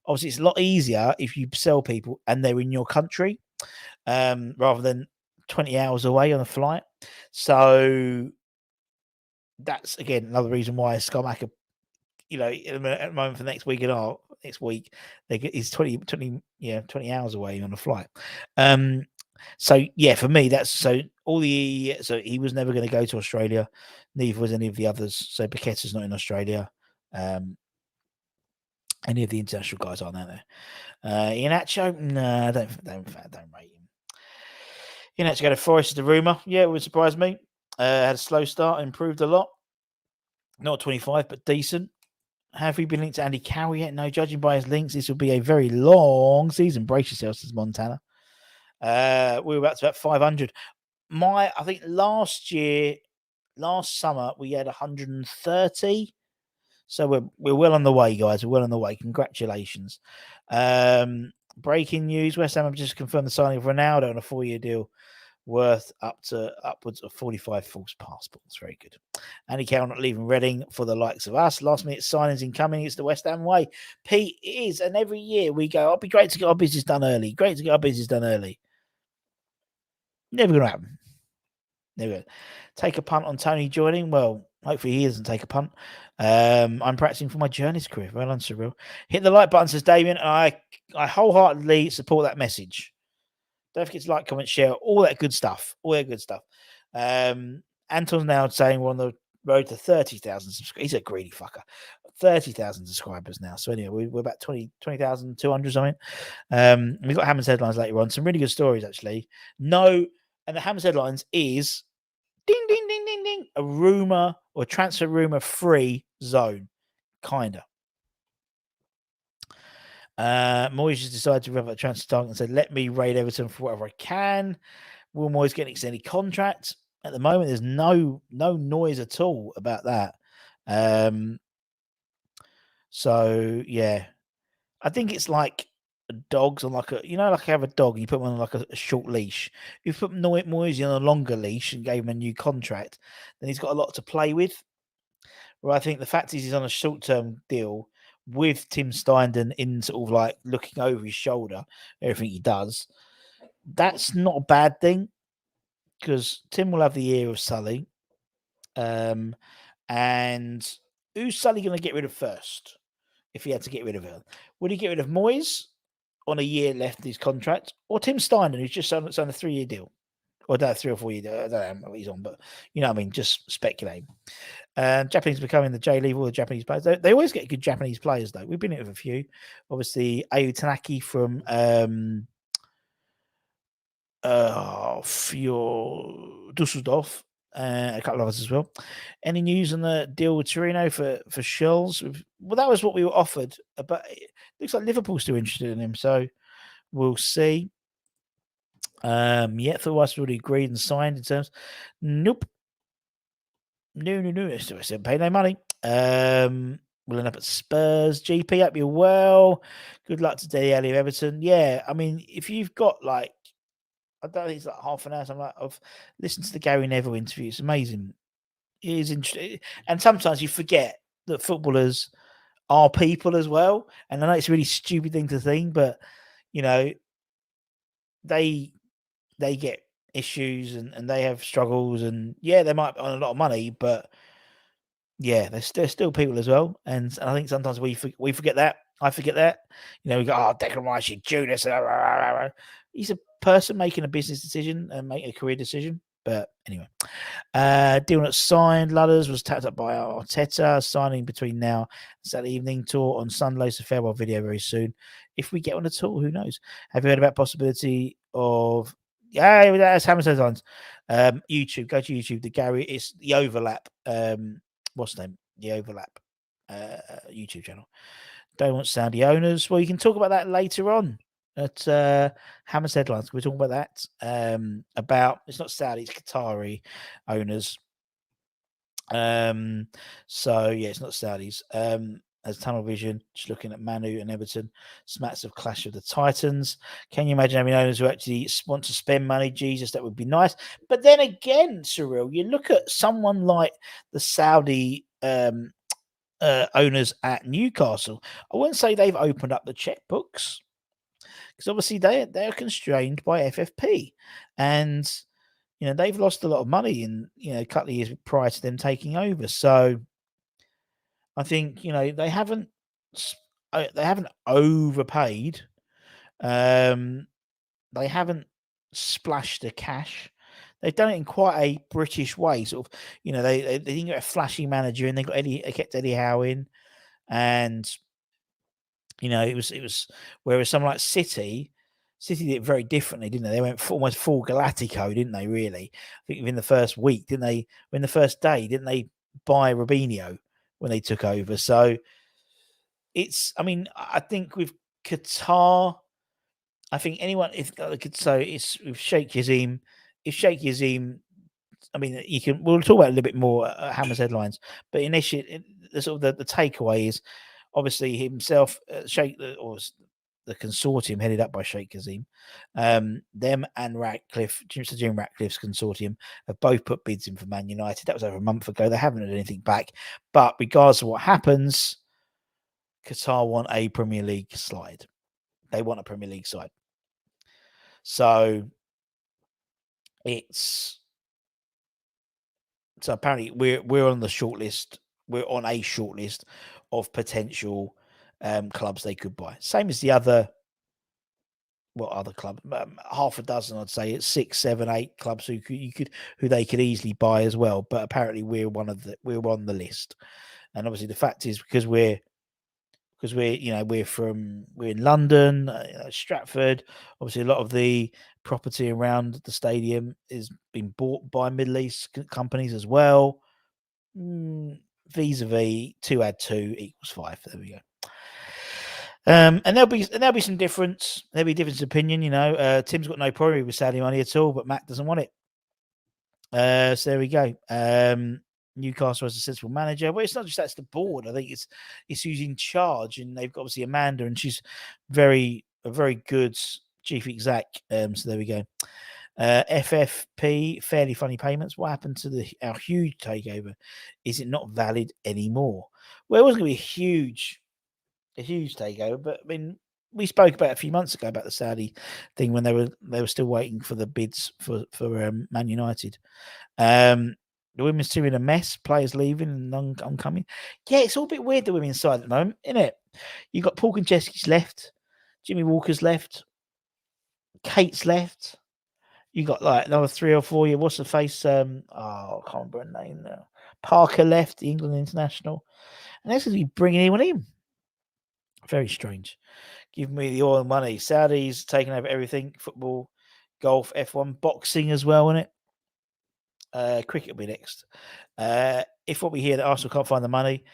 obviously, it's a lot easier if you sell people and they're in your country rather than 20 hours away on a flight. So that's, again, another reason why Skamaka, at the moment for next week he's 20 hours away on a flight. So yeah, for me, so he was never going to go to Australia. Neither was any of the others. So Paqueta's not in Australia. Any of the international guys aren't out there. Iheanacho, no, don't rate him. Iheanacho go to Forest is the rumour. Yeah, it would surprise me. Had a slow start, improved a lot. Not 25, but decent. Have we been linked to Andy Carroll yet? No, judging by his links, this will be a very long season. Brace yourselves, says Montana. We were about 500. I think last summer, we had 130. So we're well on the way, guys. We're well on the way. Congratulations. Breaking news: West Ham have just confirmed the signing of Ronaldo on a 4-year deal worth upwards of 45 false passports. Very good. Andy Carroll not leaving Reading for the likes of us. Last minute signings incoming. It's the West Ham way. Pete, it is. And every year we go, it'd be great to get our business done early. Never going to happen. Never going to. Take a punt on Tony joining. Well, hopefully he doesn't take a punt. I'm practicing for my journalist career. Well done, Cyril. Hit the like button, says Damien. I wholeheartedly support that message. Don't forget to like, comment, share, all that good stuff. Anton's now saying we're on the road to 30,000 subscribers. He's a greedy fucker. 30,000 subscribers now. So anyway, we're about 20,200 something. We've got Hammond's headlines later on. Some really good stories, actually. And the Hammond's headlines is ding, ding, ding, ding, ding. A rumor or transfer rumor free zone. Kinda. Moyes just decided to rev up a transfer target and said, let me raid Everton for whatever I can. Will Moyes get an extended contract? At the moment, there's no noise at all about that. So, yeah. I think it's like dogs on like you have a dog, you put them on like a short leash. If you put Moisey on a longer leash and gave him a new contract, then he's got a lot to play with. Well, I think the fact is he's on a short-term deal with Tim Steindon in sort of like looking over his shoulder, everything he does. That's not a bad thing because Tim will have the ear of Sully. And who's Sully going to get rid of first? If he had to get rid of him, would he get rid of Moyes on a year left of his contract, or Tim Steindon, who's just signed a 3-year deal, or 3 or 4 year deal? I don't know what he's on, but you know what I mean. Just speculating. Japanese becoming the J League, all the Japanese players. They always get good Japanese players, though. We've been in with a few. Obviously, Ayu Tanaki from Dusseldorf. A couple of others as well. Any news on the deal with Torino for Scholes? Well, that was what we were offered, but it looks like Liverpool's still interested in him, so we'll see. Thought was already agreed and signed in terms. Nope. No. Still pay no money. We'll end up at Spurs. GP, hope you're well. Good luck to Dele Alli of Everton. Yeah, I mean, if you've got like, I don't think it's like half an hour. Something like of listen to the Gary Neville interview. It's amazing. It is interesting, and sometimes you forget that footballers are people as well. And I know it's a really stupid thing to think, but you know, they get issues and they have struggles, and yeah, they might earn a lot of money, but yeah, they're still people as well. And I think sometimes we forget that. I forget that. You know, we go, oh, Declan Rice, Judas. He's a person making a business decision and making a career decision. But anyway, deal not signed. Ludders was tapped up by Arteta. Signing between now and Saturday evening. Tour on Sunday. So farewell video very soon. If we get on a tour, who knows? Have you heard about possibility of? Yeah, that's Hammer's headlines. YouTube. Go to YouTube. The Gary. It's the Overlap. What's the name? The Overlap. YouTube channel. Don't want Saudi owners. Well, you can talk about that later on at Hammer's headlines. We're talking about that. About it's not Saudi, it's Qatari owners. So yeah, it's not Saudis. As tunnel vision, just looking at Manu and Everton, smacks of Clash of the Titans. Can you imagine having owners who actually want to spend money? Jesus, that would be nice. But then again, Cyril, you look at someone like the Saudi owners at Newcastle. I wouldn't say they've opened up the checkbooks because obviously they're constrained by FFP, and you know they've lost a lot of money in a couple of years prior to them taking over. So I think they haven't overpaid. They haven't splashed the cash. They've done it in quite a British way, sort of. They didn't get a flashy manager, and they kept Eddie Howe in, and it was whereas someone like City did it very differently, didn't they? They went almost full Galactico, didn't they? Really, I think within the first week, didn't they? In the first day, didn't they buy Robinho when they took over? So I think with Qatar, I think anyone it's with Sheikh Yazim. If Sheikh Yazim, we'll talk about it a little bit more at Hammer's headlines, but initially, the takeaway is obviously himself, or the consortium headed up by Sheikh Yazim, them and Ratcliffe, Sir Jim Ratcliffe's consortium, have both put bids in for Man United. That was over a month ago. They haven't had anything back, but regardless of what happens, Qatar want a Premier League slide. They want a Premier League side. So apparently we're on the shortlist. We're on a shortlist of potential clubs they could buy. Same as the other. What other club? Half a dozen, I'd say. It's 6, 7, 8 clubs who they could easily buy as well. But apparently we're on the list. And obviously the fact is because we're in London, Stratford. Obviously, a lot of the property around the stadium is being bought by Middle East companies as well. Vis-a-vis 2 add 2 equals 5. There we go. And there'll be some difference. There'll be difference of opinion. Tim's got no problem with Saudi money at all, but Matt doesn't want it. So there we go. Newcastle as a sensible manager. Well, it's not just that's the board. I think it's who's in charge, and they've got obviously Amanda, and she's very a very good chief exec. So there we go. FFP, fairly funny payments. What happened to our huge takeover? Is it not valid anymore? Well, it wasn't going to be a huge takeover, but I mean, we spoke about a few months ago about the Saudi thing when they were still waiting for the bids for Man United. The women's team in a mess, players leaving and oncoming. Yeah, it's all a bit weird, the women's side at the moment, isn't it? You've got Paul Konchesky's left, Jimmy Walker's left, Kate's left. You got like another 3 or 4 years. What's the face? I can't remember her name now. Parker left, the England international. And that's going to be bringing anyone in. Very strange. Give me the oil and money. Saudis taking over everything. Football, golf, F1, boxing as well, isn't it? Cricket will be next. If what we hear that Arsenal can't find the money,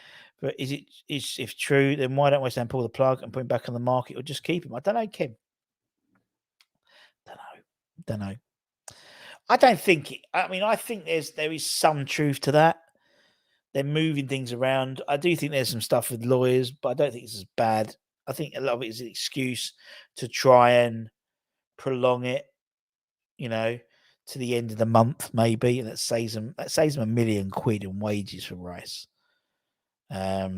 but if true, then why don't West Ham pull the plug and put him back on the market or just keep him? I don't know, Kim. Don't know. I don't think it. I mean, I think there is some truth to that. They're moving things around. I do think there's some stuff with lawyers, but I don't think it's as bad. I think a lot of it is an excuse to try and prolong it, to the end of the month, maybe, and that saves them £1 million in wages for Rice. But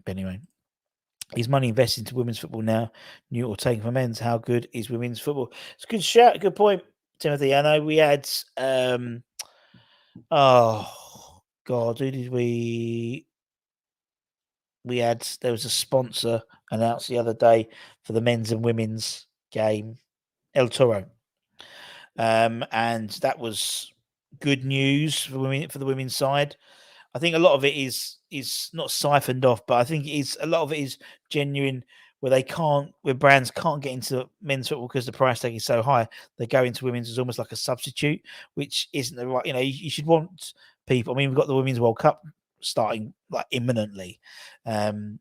anyway, is money invested into women's football now? New or taken for men's? How good is women's football? It's a good shout, good point, Timothy. I know we had who did we had? There was a sponsor announced the other day for the men's and women's game, El Toro. And that was good news for the women's side. I think a lot of it is not siphoned off, but I think a lot of it is genuine, where brands can't get into men's football because the price tag is so high. They go into women's as almost like a substitute, which isn't the right. You should want people. I mean, we've got the Women's World Cup starting like imminently, and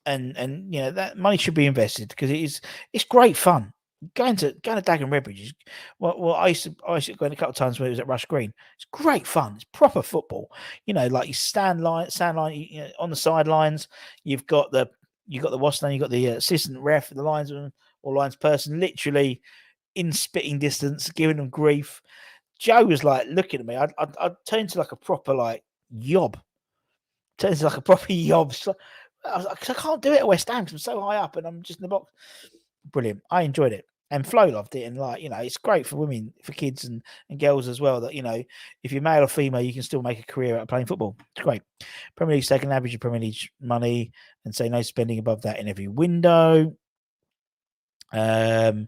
that money should be invested because it's great fun. Going to Dagenham Redbridge. Well, I used to go in a couple of times when it was at Rush Green. It's great fun. It's proper football. Like you stand line on the sidelines. You've got the what's name. You've got the assistant ref, the linesman or lines person, literally in spitting distance, giving them grief. Joe was like looking at me. I'd turn into like a proper like yob. Turn into like a proper yob. So, I can't do it at West Ham because I'm so high up and I'm just in the box. Brilliant. I enjoyed it. And Flo loved it. And it's great for women, for kids and girls as well that, if you're male or female, you can still make a career out of playing football. It's great. Premier League's taking average of Premier League money and say no spending above that in every window. Counting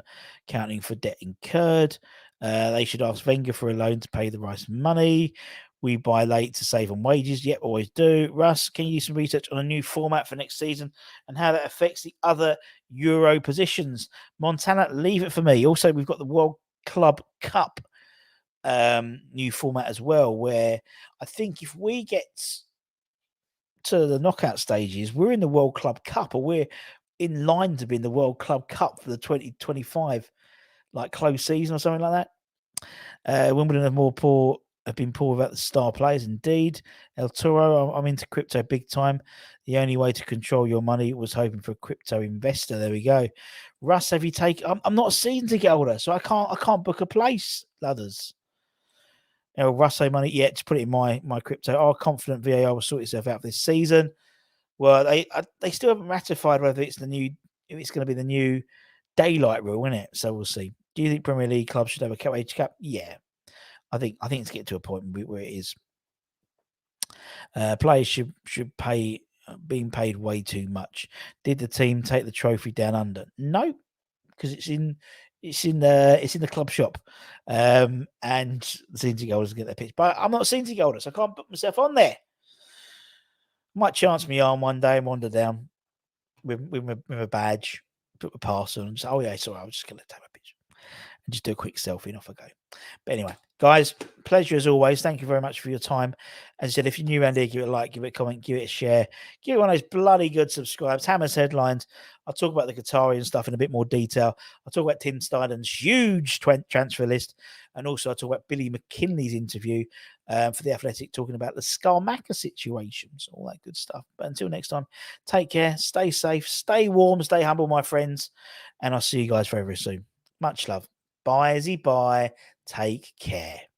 for debt incurred. They should ask Wenger for a loan to pay the Rice money. We buy late to save on wages. Yep, always do. Russ, can you do some research on a new format for next season and how that affects the other Euro positions? Montana, leave it for me. Also, we've got the World Club Cup new format as well, where I think if we get to the knockout stages, we're in the World Club Cup, or we're in line to be in the World Club Cup for the 2025 like close season or something like that. Wimbledon have been poor without the star players. Indeed, El Toro, I'm into crypto big time. The only way to control your money was hoping for a crypto investor. There we go. Russ, have you taken? I'm not a season ticket holder, so I can't book a place. Others. Russ, say money yet to put it in my crypto. Oh, confident VAR will sort itself out this season. Well, they still haven't ratified whether it's going to be the new daylight rule, isn't it? So we'll see. Do you think Premier League clubs should have a age cap? Yeah. I think it's get to a point where it is. Players should pay being paid way too much. Did the team take the trophy down under? No, because it's in the club shop, and the season ticket holders get their pitch. But I'm not a season ticket holder, so I can't put myself on there. Might chance me arm one day and wander down with a badge, put my pass on, and say, "Oh yeah, sorry, I was just going to take my picture and just do a quick selfie and off I go." But anyway, guys, pleasure as always. Thank you very much for your time. As I said, if you're new around here, give it a like, give it a comment, give it a share, give it one of those bloody good subscribes. Hammer's headlines. I'll talk about the Qatari and stuff in a bit more detail. I'll talk about Tim Steiden's huge transfer list. And also I'll talk about Billy McKinley's interview for The Athletic, talking about the Skamaka situations, all that good stuff. But until next time, take care, stay safe, stay warm, stay humble, my friends, and I'll see you guys very, very soon. Much love. Bye, bye. Take care.